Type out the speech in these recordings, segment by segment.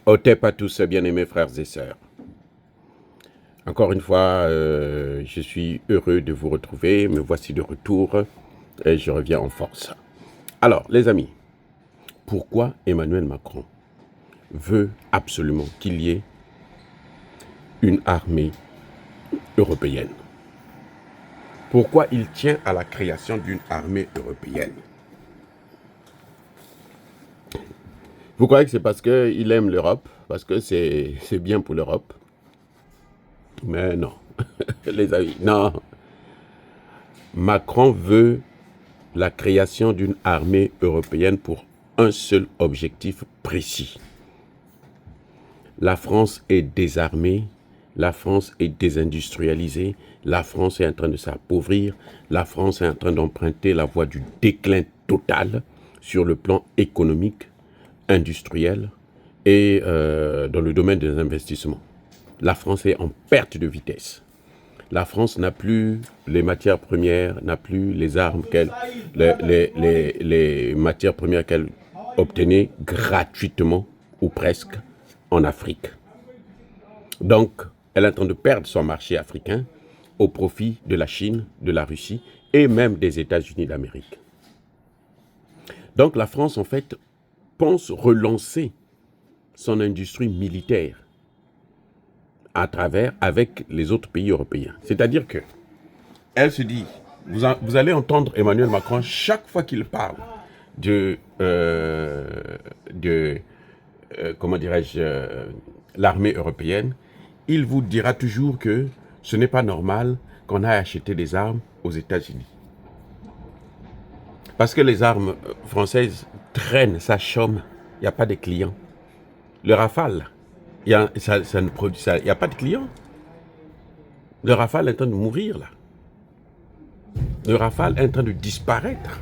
Otep à tous, bien-aimés frères et sœurs. Encore une fois, je suis heureux de vous retrouver. Me voici de retour et je reviens en force. Alors, les amis, pourquoi Emmanuel Macron veut absolument qu'il y ait une armée européenne? Pourquoi il tient à la création d'une armée européenne? Vous croyez que c'est parce qu'il aime l'Europe, parce que c'est bien pour l'Europe? Mais non, les amis, non. Macron veut la création d'une armée européenne pour un seul objectif précis. La France est désarmée, la France est désindustrialisée, la France est en train de s'appauvrir, la France est en train d'emprunter la voie du déclin total sur le plan économique, industriel et dans le domaine des investissements. La France est en perte de vitesse. La France n'a plus les matières premières, n'a plus les armes les matières premières qu'elle obtenait gratuitement ou presque en Afrique. Donc, elle est en train de perdre son marché africain au profit de la Chine, de la Russie et même des États-Unis d'Amérique. Donc, la France, en fait, pense relancer son industrie militaire avec les autres pays européens. C'est-à-dire que elle se dit, vous allez entendre Emmanuel Macron chaque fois qu'il parle de comment dirais-je, l'armée européenne, il vous dira toujours que ce n'est pas normal qu'on aille acheter des armes aux États-Unis. Parce que les armes françaises traînent, ça chôme, il n'y a pas de clients. Le Rafale, ça ne produit ça, il n'y a pas de clients. Le Rafale est en train de mourir là. Le Rafale est en train de disparaître.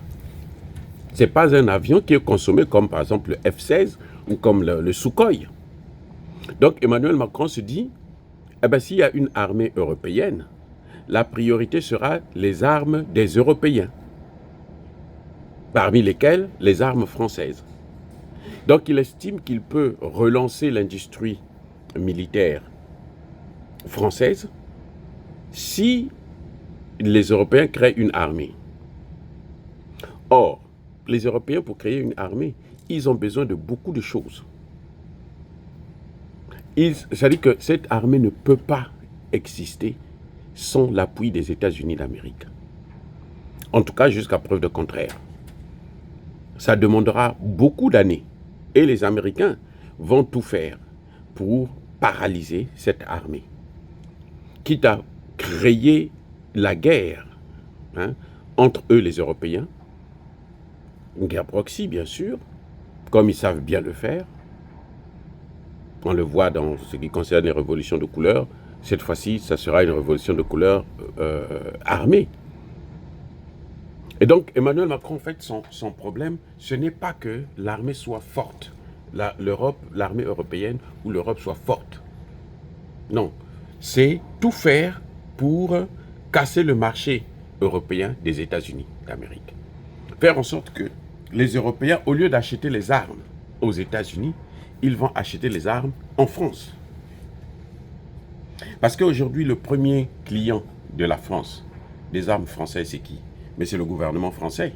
Ce n'est pas un avion qui est consommé comme par exemple le F-16 ou comme le Sukhoi. Donc Emmanuel Macron se dit, eh bien, s'il y a une armée européenne, la priorité sera les armes des Européens, parmi lesquelles les armes françaises. Donc il estime qu'il peut relancer l'industrie militaire française si les Européens créent une armée. Or, les Européens, pour créer une armée, ils ont besoin de beaucoup de choses. C'est-à-dire que cette armée ne peut pas exister sans l'appui des États-Unis d'Amérique. En tout cas, jusqu'à preuve de contraire. Ça demandera beaucoup d'années. Et les Américains vont tout faire pour paralyser cette armée. Quitte à créer la guerre entre eux, les Européens, une guerre proxy, bien sûr, comme ils savent bien le faire. On le voit dans ce qui concerne les révolutions de couleur. Cette fois-ci, ça sera une révolution de couleur armée. Et donc, Emmanuel Macron, en fait, son problème, ce n'est pas que l'armée soit forte, l'armée européenne ou l'Europe soit forte. Non, c'est tout faire pour casser le marché européen des États-Unis d'Amérique. Faire en sorte que les Européens, au lieu d'acheter les armes aux États-Unis, ils vont acheter les armes en France. Parce qu'aujourd'hui, le premier client de la France, des armes françaises, c'est qui? Mais c'est le gouvernement français.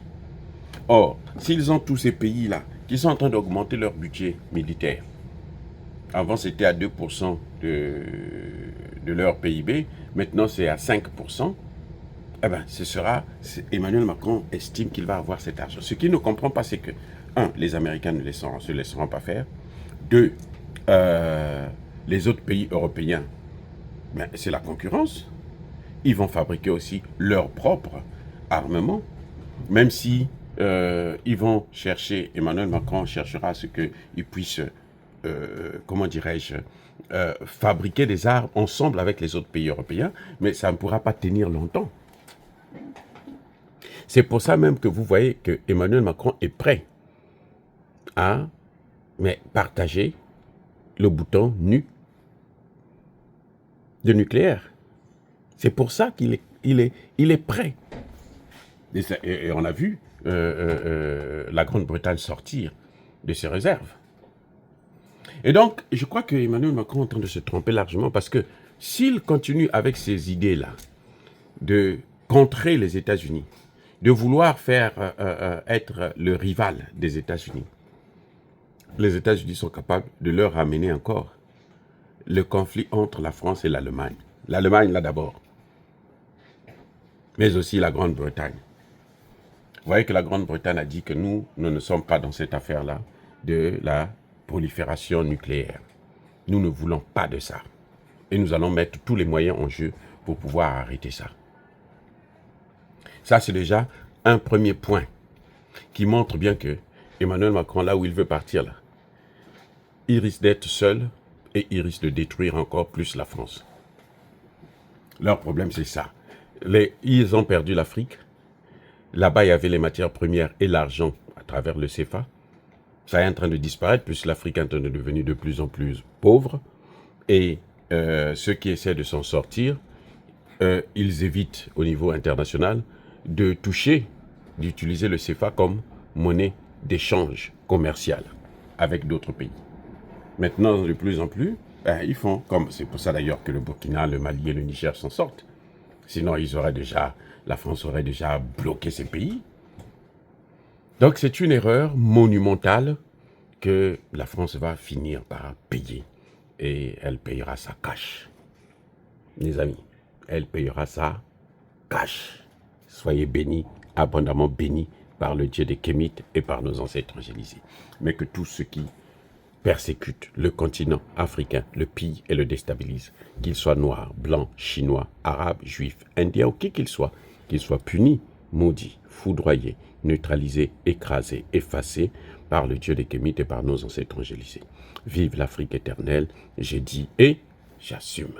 Or, s'ils ont tous ces pays-là qui sont en train d'augmenter leur budget militaire, avant c'était à 2% de leur PIB, maintenant c'est à 5%, eh ben, Emmanuel Macron estime qu'il va avoir cet argent. Ce qu'il ne comprend pas, c'est que, les Américains ne se laisseront pas faire. 2, les autres pays européens, ben, c'est la concurrence. Ils vont fabriquer aussi leur propre armement, même si ils vont chercher, Emmanuel Macron cherchera à ce qu'ils puissent, comment dirais-je, fabriquer des armes ensemble avec les autres pays européens, mais ça ne pourra pas tenir longtemps. C'est pour ça même que vous voyez que Emmanuel Macron est prêt à partager le bouton nu de nucléaire. C'est pour ça qu'il est prêt. Et on a vu la Grande-Bretagne sortir de ses réserves. Et donc, je crois que Emmanuel Macron est en train de se tromper largement parce que s'il continue avec ces idées-là de contrer les États-Unis, de vouloir faire être le rival des États-Unis, les États-Unis sont capables de leur ramener encore le conflit entre la France et l'Allemagne. L'Allemagne, là d'abord, mais aussi la Grande-Bretagne. Vous voyez que la Grande-Bretagne a dit que nous ne sommes pas dans cette affaire-là de la prolifération nucléaire. Nous ne voulons pas de ça. Et nous allons mettre tous les moyens en jeu pour pouvoir arrêter ça. Ça, c'est déjà un premier point qui montre bien que Emmanuel Macron, là où il veut partir, là, il risque d'être seul et il risque de détruire encore plus la France. Leur problème, c'est ça. Ils ont perdu l'Afrique. Là-bas, il y avait les matières premières et l'argent à travers le CFA. Ça est en train de disparaître puisque l'Afrique est en train de devenir de plus en plus pauvre. Et ceux qui essaient de s'en sortir, ils évitent au niveau international de toucher, d'utiliser le CFA comme monnaie d'échange commercial avec d'autres pays. Maintenant, de plus en plus, ils font comme, c'est pour ça d'ailleurs que le Burkina, le Mali et le Niger s'en sortent. Sinon, la France aurait déjà bloqué ces pays. Donc, c'est une erreur monumentale que la France va finir par payer. Et elle payera ça cash. Les amis, elle payera ça cash. Soyez bénis, abondamment bénis par le Dieu des Kémites et par nos ancêtres angélisés. Mais que tous ceux qui persécutent le continent africain, le pillent et le déstabilisent, qu'ils soient noirs, blancs, chinois, arabes, juifs, indiens ou qui qu'ils soient punis, maudits, foudroyés, neutralisés, écrasés, effacés par le Dieu des Kémites et par nos ancêtres angélisés. Vive l'Afrique éternelle, j'ai dit et j'assume.